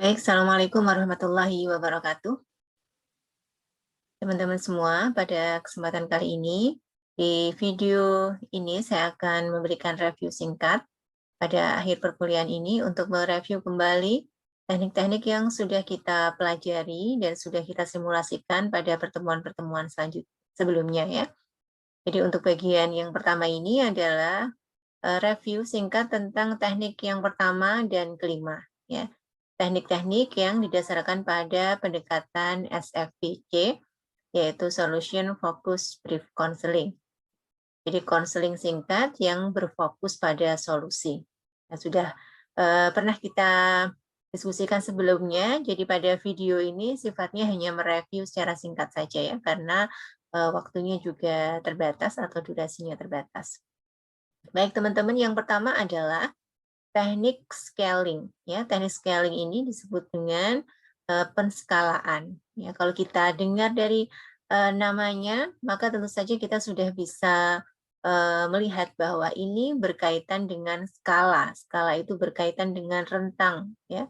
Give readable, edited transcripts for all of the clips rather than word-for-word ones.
Baik, Assalamualaikum warahmatullahi wabarakatuh. Teman-teman semua, pada kesempatan kali ini, di video ini saya akan memberikan review singkat pada akhir perkuliahan ini untuk mereview kembali teknik-teknik yang sudah kita pelajari dan sudah kita simulasikan pada pertemuan-pertemuan sebelumnya ya. Jadi untuk bagian yang pertama ini adalah review singkat tentang teknik yang pertama dan kelima ya. Teknik-teknik yang didasarkan pada pendekatan SFPC, yaitu Solution Focus Brief Counseling. Jadi konseling singkat yang berfokus pada solusi. Nah, sudah pernah kita diskusikan sebelumnya, jadi pada video ini sifatnya hanya mereview secara singkat saja ya, karena waktunya juga terbatas atau durasinya terbatas. Baik teman-teman, yang pertama adalah teknik scaling ya. Teknik scaling ini disebut dengan penskalaan ya. Kalau kita dengar dari namanya, maka tentu saja kita sudah bisa melihat bahwa ini berkaitan dengan skala. Skala itu berkaitan dengan rentang ya.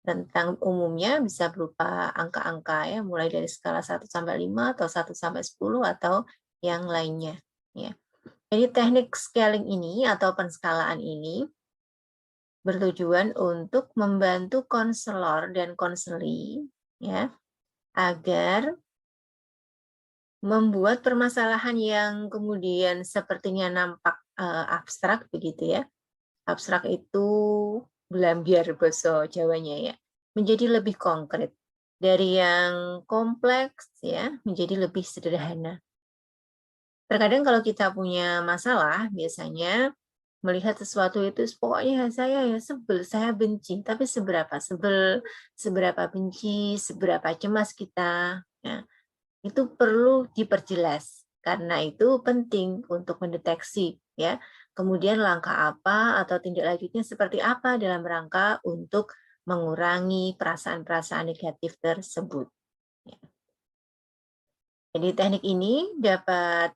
Rentang umumnya bisa berupa angka-angka ya, mulai dari skala 1 sampai 5 atau 1 sampai 10 atau yang lainnya ya. Jadi teknik scaling ini atau penskalaan ini bertujuan untuk membantu konselor dan konseli ya agar membuat permasalahan yang kemudian sepertinya nampak abstrak begitu ya. Abstrak itu belambiar bahasa Jawanya ya. Menjadi lebih konkret. Dari yang kompleks ya menjadi lebih sederhana. Terkadang kalau kita punya masalah biasanya melihat sesuatu itu pokoknya saya ya sebel, saya benci. Tapi seberapa sebel, seberapa benci, seberapa cemas kita, ya, itu perlu diperjelas. Karena itu penting untuk mendeteksi, ya. Kemudian langkah apa atau tindak lanjutnya seperti apa dalam rangka untuk mengurangi perasaan-perasaan negatif tersebut. Ya. Jadi teknik ini dapat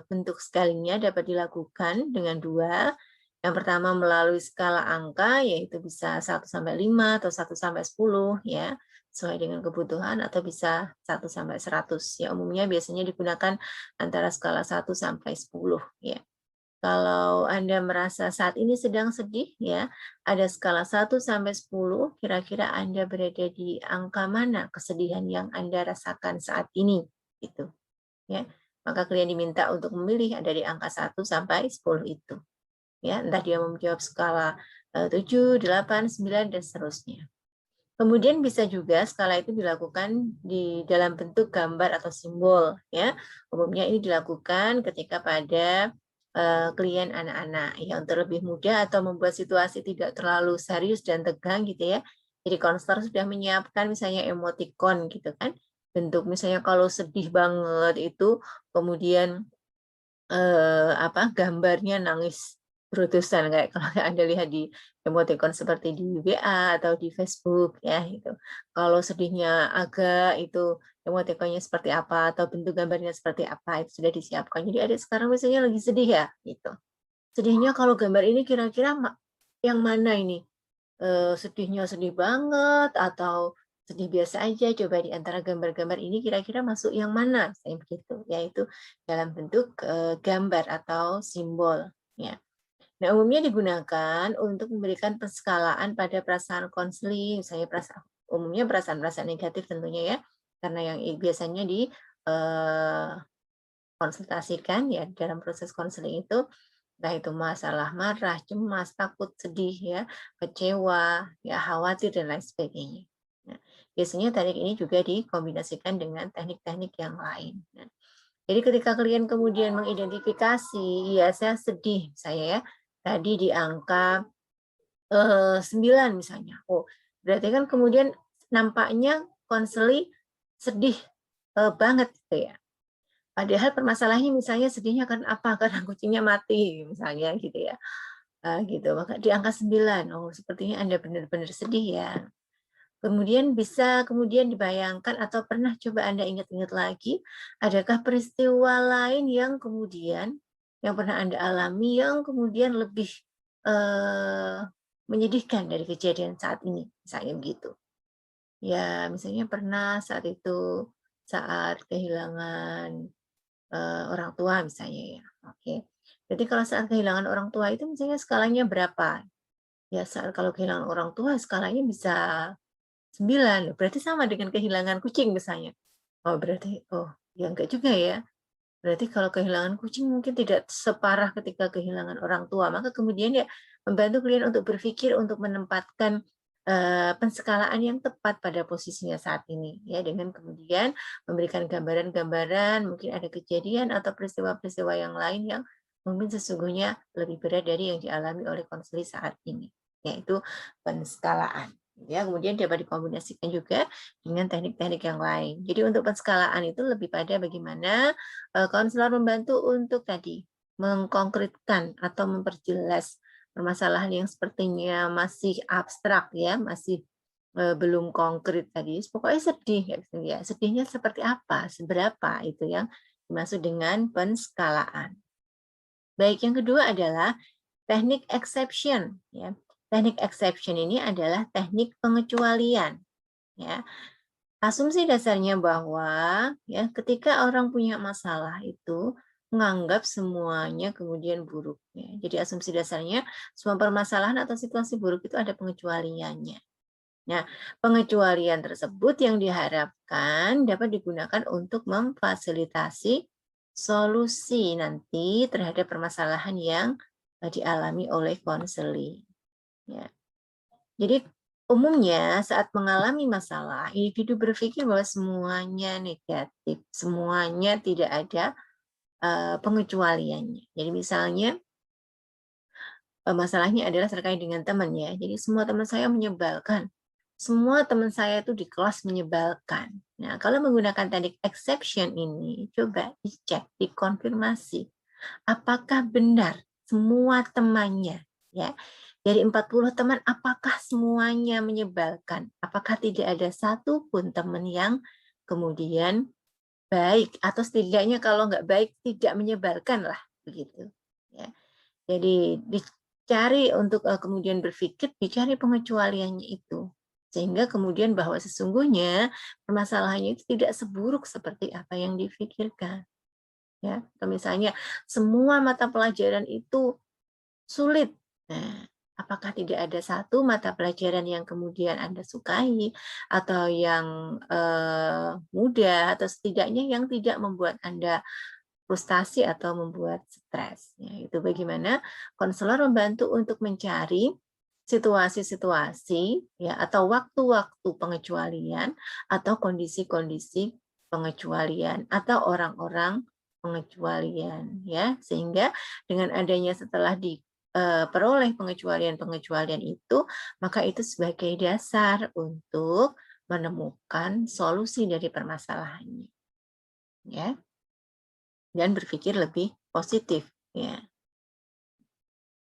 bentuk skalinya dapat dilakukan dengan dua. Yang pertama melalui skala angka, yaitu bisa 1 sampai 5 atau 1 sampai 10 ya, sesuai dengan kebutuhan, atau bisa 1 sampai 100 ya. Umumnya biasanya digunakan antara skala 1 sampai 10 ya. Kalau Anda merasa saat ini sedang sedih ya, ada skala 1 sampai 10, kira-kira Anda berada di angka mana kesedihan yang Anda rasakan saat ini gitu ya. Maka klien diminta untuk memilih dari angka 1 sampai 10 itu. Ya, entah dia menjawab skala 7, 8, 9 dan seterusnya. Kemudian bisa juga skala itu dilakukan di dalam bentuk gambar atau simbol ya. Umumnya ini dilakukan ketika pada klien anak-anak ya, untuk lebih mudah atau membuat situasi tidak terlalu serius dan tegang gitu ya. Jadi konselor sudah menyiapkan misalnya emoticon gitu kan. Bentuk misalnya kalau sedih banget itu kemudian gambarnya nangis berletusan kayak kalau Anda lihat di emoticon seperti di WA atau di Facebook ya gitu. Kalau sedihnya agak itu emoticonnya seperti apa atau bentuk gambarnya seperti apa itu sudah disiapkan. Jadi adik sekarang misalnya lagi sedih ya gitu. Sedihnya kalau gambar ini kira-kira yang mana ini? Sedihnya sedih banget atau sedih biasa aja, coba di antara gambar-gambar ini kira-kira masuk yang mana? Saya begitu, yaitu dalam bentuk gambar atau simbol. Ya. Nah, umumnya digunakan untuk memberikan penskalaan pada perasaan konseling, misalnya umumnya perasaan-perasaan negatif tentunya ya, karena yang biasanya di konsultasikan ya dalam proses konseling itu, entah itu masalah marah, cemas, takut, sedih, ya, kecewa, ya, khawatir, dan lain sebagainya. Nah, biasanya teknik ini juga dikombinasikan dengan teknik-teknik yang lain. Nah, jadi ketika klien kemudian mengidentifikasi, ya saya sedih, saya ya, tadi di angka 9 misalnya. Oh, berarti kan kemudian nampaknya konseli sedih banget gitu ya. Padahal permasalahannya misalnya sedihnya kan apa, karena kucingnya mati misalnya gitu ya. Gitu, maka di angka 9, oh sepertinya Anda benar-benar sedih ya. Kemudian bisa kemudian dibayangkan atau pernah coba Anda ingat-ingat lagi, adakah peristiwa lain yang kemudian yang pernah Anda alami yang kemudian lebih menyedihkan dari kejadian saat ini? misalnya begitu. Ya, misalnya pernah saat itu, saat kehilangan orang tua misalnya ya. Oke. Jadi kalau saat kehilangan orang tua itu misalnya skalanya berapa? Ya saat kalau kehilangan orang tua skalanya bisa 9, berarti sama dengan kehilangan kucing misalnya. Oh berarti, oh ya enggak juga ya. Berarti kalau kehilangan kucing mungkin tidak separah ketika kehilangan orang tua. Maka kemudian ya membantu klien untuk berpikir untuk menempatkan penskalaan yang tepat pada posisinya saat ini ya dengan kemudian memberikan gambaran-gambaran, mungkin ada kejadian atau peristiwa-peristiwa yang lain yang mungkin sesungguhnya lebih berat dari yang dialami oleh konselor saat ini, yaitu penskalaan. Ya, kemudian dapat dikombinasikan juga dengan teknik-teknik yang lain. Jadi untuk penskalaan itu lebih pada bagaimana konselor membantu untuk tadi mengkonkretkan atau memperjelas permasalahan yang sepertinya masih abstrak ya, masih belum konkret tadi. Pokoknya sedih ya, sedihnya seperti apa, seberapa itu yang dimaksud dengan penskalaan. Baik, yang kedua adalah teknik exception ya. Teknik exception ini adalah teknik pengecualian ya. Asumsi dasarnya bahwa ya ketika orang punya masalah itu menganggap semuanya kemudian buruk ya. Jadi asumsi dasarnya semua permasalahan atau situasi buruk itu ada pengecualiannya. Nah, pengecualian tersebut yang diharapkan dapat digunakan untuk memfasilitasi solusi nanti terhadap permasalahan yang dialami oleh konseling. Ya. Jadi umumnya saat mengalami masalah, individu berpikir bahwa semuanya negatif, semuanya tidak ada pengecualiannya. Jadi misalnya masalahnya adalah terkait dengan teman ya. Jadi semua teman saya menyebalkan. Semua teman saya itu di kelas menyebalkan. Nah, kalau menggunakan teknik exception ini, coba dicek, dikonfirmasi. Apakah benar semua temannya ya dari 40 teman apakah semuanya menyebalkan? Apakah tidak ada satu pun teman yang kemudian baik atau setidaknya kalau nggak baik tidak menyebalkan lah begitu ya. Jadi dicari untuk kemudian berpikir dicari pengecualiannya itu sehingga kemudian bahwa sesungguhnya permasalahannya itu tidak seburuk seperti apa yang difikirkan ya. Atau misalnya semua mata pelajaran itu sulit. Nah, apakah tidak ada satu mata pelajaran yang kemudian Anda sukai atau yang mudah atau setidaknya yang tidak membuat Anda frustasi atau membuat stres. Ya, itu bagaimana konselor membantu untuk mencari situasi-situasi ya atau waktu-waktu pengecualian atau kondisi-kondisi pengecualian atau orang-orang pengecualian ya sehingga dengan adanya setelah diperoleh pengecualian-pengecualian itu maka itu sebagai dasar untuk menemukan solusi dari permasalahannya ya dan berpikir lebih positif ya.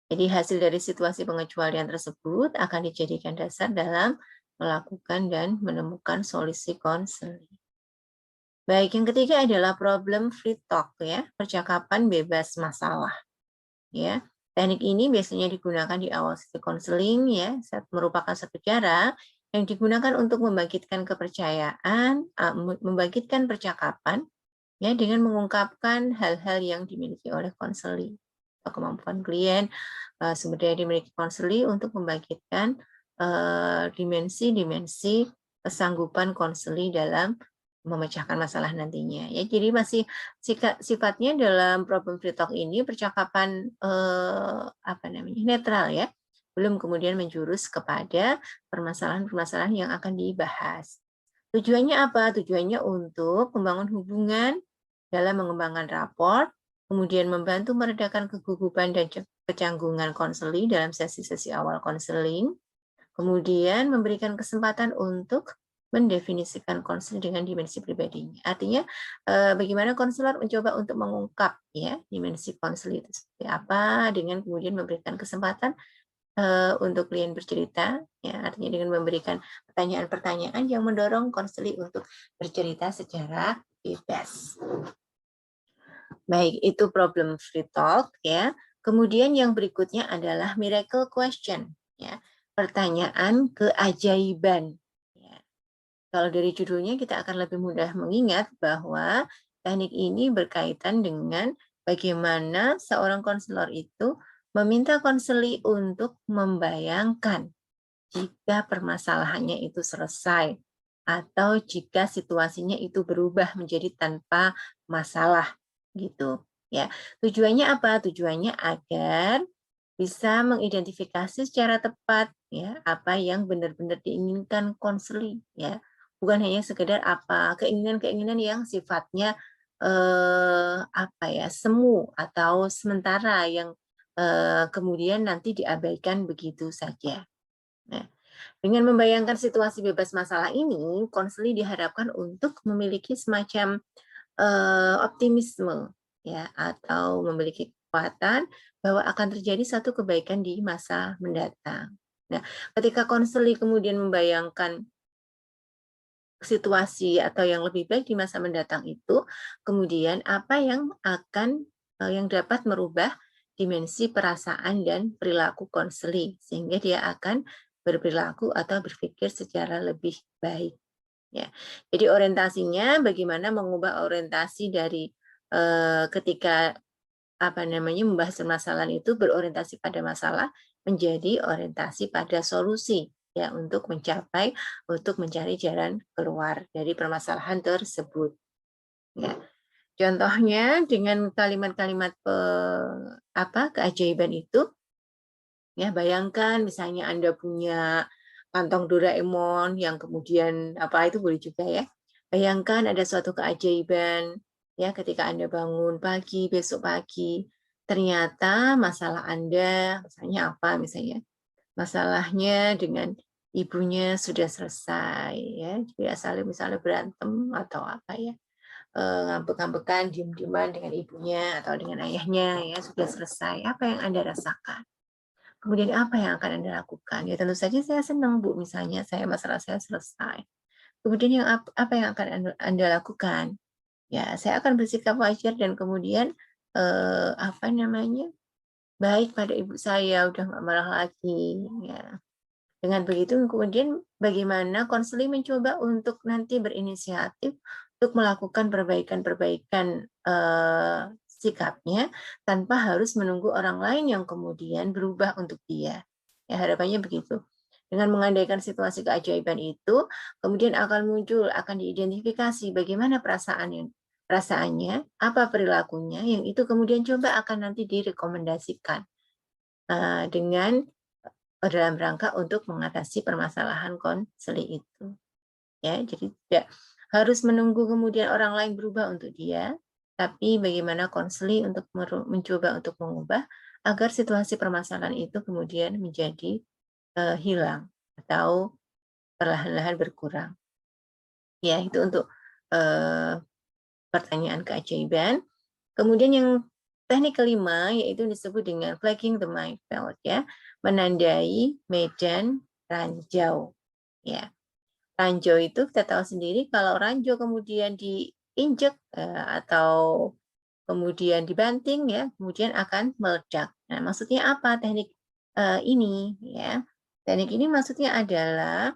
Jadi hasil dari situasi pengecualian tersebut akan dijadikan dasar dalam melakukan dan menemukan solusi konseling. Baik, yang ketiga adalah problem free talk ya, percakapan bebas masalah. Ya, teknik ini biasanya digunakan di awal sesi konseling ya, merupakan satu cara yang digunakan untuk membangkitkan kepercayaan, membangkitkan percakapan ya dengan mengungkapkan hal-hal yang dimiliki oleh konseling atau kemampuan klien sumber daya dimiliki konseling untuk membangkitkan dimensi-dimensi kesanggupan konseling dalam memecahkan masalah nantinya ya. Jadi masih sifatnya dalam problem free talk ini percakapan netral ya. Belum kemudian menjurus kepada permasalahan-permasalahan yang akan dibahas. Tujuannya apa? Tujuannya untuk membangun hubungan dalam mengembangkan rapor, kemudian membantu meredakan kegugupan dan kecanggungan konseling dalam sesi-sesi awal konseling, kemudian memberikan kesempatan untuk mendefinisikan konseling dengan dimensi pribadinya. Artinya bagaimana konselor mencoba untuk mengungkap ya dimensi konseling itu seperti apa dengan kemudian memberikan kesempatan untuk klien bercerita, ya artinya dengan memberikan pertanyaan-pertanyaan yang mendorong konseling untuk bercerita secara bebas. Baik, itu problem free talk ya. Kemudian yang berikutnya adalah miracle question ya. pertanyaan keajaiban. Ya. Kalau dari judulnya kita akan lebih mudah mengingat bahwa teknik ini berkaitan dengan bagaimana seorang konselor itu meminta konseli untuk membayangkan jika permasalahannya itu selesai atau jika situasinya itu berubah menjadi tanpa masalah gitu ya. Tujuannya apa? Tujuannya agar bisa mengidentifikasi secara tepat ya apa yang benar-benar diinginkan konseli ya. Bukan hanya sekedar apa keinginan-keinginan yang sifatnya apa ya, semu atau sementara yang kemudian nanti diabaikan begitu saja. Nah, dengan membayangkan situasi bebas masalah ini, konseli diharapkan untuk memiliki semacam optimisme ya atau memiliki kekuatan bahwa akan terjadi satu kebaikan di masa mendatang. Nah, ketika konseli kemudian membayangkan situasi atau yang lebih baik di masa mendatang itu, kemudian apa yang akan yang dapat merubah dimensi perasaan dan perilaku konseli sehingga dia akan berperilaku atau berpikir secara lebih baik. Ya, jadi orientasinya bagaimana mengubah orientasi dari ketika apa namanya membahas permasalahan itu berorientasi pada masalah menjadi orientasi pada solusi ya untuk mencari jalan keluar dari permasalahan tersebut. Ya. Contohnya dengan kalimat-kalimat keajaiban itu ya bayangkan misalnya Anda punya kantong Doraemon yang kemudian itu boleh juga ya. Bayangkan ada suatu keajaiban ya ketika Anda bangun pagi besok pagi ternyata masalah Anda misalnya misalnya masalahnya dengan ibunya sudah selesai ya. Jadi misalnya berantem atau apa ya. Ngambek-ngambekan, diem-dieman dengan ibunya atau dengan ayahnya ya sudah selesai. Apa yang Anda rasakan? Kemudian apa yang akan Anda lakukan? Ya tentu saja saya senang Bu, misalnya masalah saya selesai. Kemudian apa yang akan Anda lakukan? Ya, saya akan bersikap wajar dan kemudian baik pada ibu saya, udah nggak marah lagi. Ya. Dengan begitu kemudian bagaimana konseling mencoba untuk nanti berinisiatif untuk melakukan perbaikan-perbaikan sikapnya tanpa harus menunggu orang lain yang kemudian berubah untuk dia. Ya, harapannya begitu. Dengan mengandaikan situasi keajaiban itu, kemudian akan diidentifikasi bagaimana perasaannya, apa perilakunya, yang itu kemudian coba akan nanti direkomendasikan dengan dalam rangka untuk mengatasi permasalahan konseli itu. Ya, jadi tidak harus menunggu kemudian orang lain berubah untuk dia, tapi bagaimana konseli untuk mencoba untuk mengubah agar situasi permasalahan itu kemudian menjadi hilang atau perlahan-lahan berkurang. Ya, itu untuk pertanyaan keajaiban. Kemudian yang teknik kelima yaitu disebut dengan flagging the minefield ya, menandai medan ranjau. Ya. Ranjau itu kita tahu sendiri kalau ranjau kemudian diinjek atau kemudian dibanting ya, kemudian akan meledak. Nah, maksudnya apa teknik ini ya? Teknik ini maksudnya adalah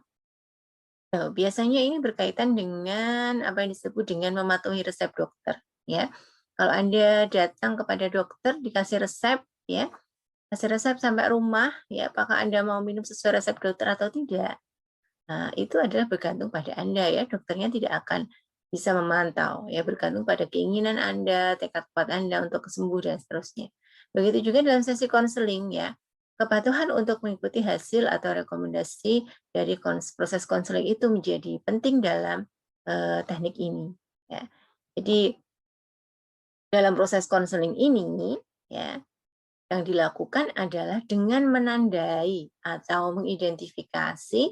biasanya ini berkaitan dengan apa yang disebut dengan mematuhi resep dokter ya. Kalau Anda datang kepada dokter dikasih resep ya, kasih resep sampai rumah ya, apakah Anda mau minum sesuai resep dokter atau tidak? Nah, itu adalah bergantung pada Anda ya, dokternya tidak akan bisa memantau ya, bergantung pada keinginan Anda, tekad kuat Anda untuk sembuh dan seterusnya. Begitu juga dalam sesi konseling ya. Kepatuhan untuk mengikuti hasil atau rekomendasi dari proses konseling itu menjadi penting dalam teknik ini ya. Jadi dalam proses konseling ini ya yang dilakukan adalah dengan menandai atau mengidentifikasi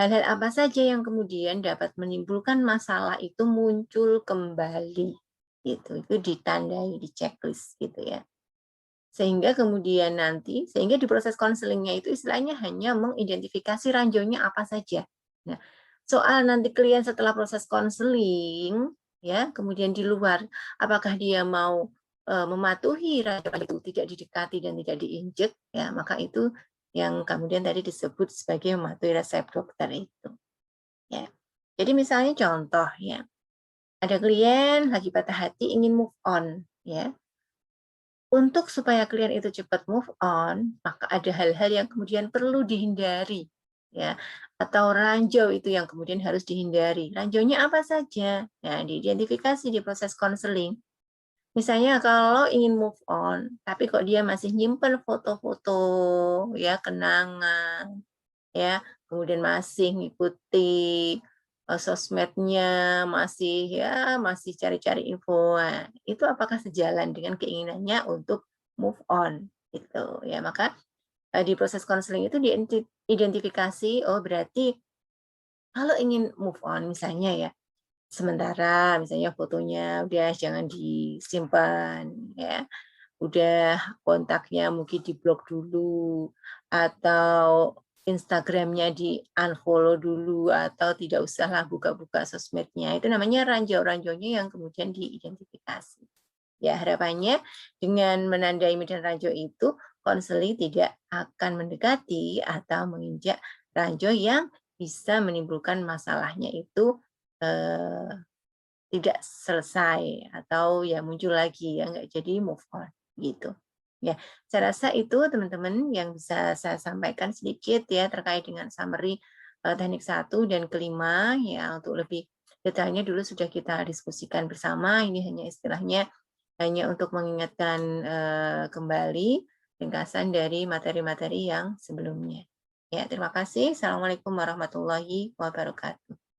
hal-hal apa saja yang kemudian dapat menimbulkan masalah itu muncul kembali gitu. Itu ditandai di checklist gitu ya. Sehingga di proses konselingnya itu istilahnya hanya mengidentifikasi ranjaunya apa saja. Nah, soal nanti klien setelah proses konseling ya, kemudian di luar apakah dia mau mematuhi ranjau itu tidak didekati dan tidak diinjek ya, maka itu yang kemudian tadi disebut sebagai mematuhi resep dokter itu. Ya. Jadi misalnya contoh ya, ada klien lagi patah hati ingin move on ya. Untuk supaya klien itu cepat move on, maka ada hal-hal yang kemudian perlu dihindari ya. Atau ranjau itu yang kemudian harus dihindari. Ranjaunya apa saja? Nah, diidentifikasi di proses konseling. Misalnya kalau ingin move on, tapi kok dia masih nyimpen foto-foto ya kenangan, ya kemudian masih ngikuti sosmednya, masih cari-cari info. Nah, itu apakah sejalan dengan keinginannya untuk move on gitu ya. Maka di proses konseling itu diidentifikasi, oh berarti kalau ingin move on misalnya ya, sementara misalnya fotonya udah jangan disimpan ya, udah kontaknya mungkin di-blok dulu, atau Instagram-nya di-unfollow dulu, atau tidak usahlah buka-buka sosmednya. Itu namanya ranjau-ranjaunya yang kemudian diidentifikasi. Ya, harapannya dengan menandai medan ranjau itu, konseling tidak akan mendekati atau menginjak ranjau yang bisa menimbulkan masalahnya itu eh, tidak selesai atau ya muncul lagi ya nggak jadi move on gitu. Ya, saya rasa itu teman-teman yang bisa saya sampaikan sedikit ya terkait dengan summary teknik 1 dan kelima ya. Untuk lebih detailnya dulu sudah kita diskusikan bersama, ini hanya istilahnya hanya untuk mengingatkan kembali ringkasan dari materi-materi yang sebelumnya. Ya, terima kasih. Assalamualaikum warahmatullahi wabarakatuh.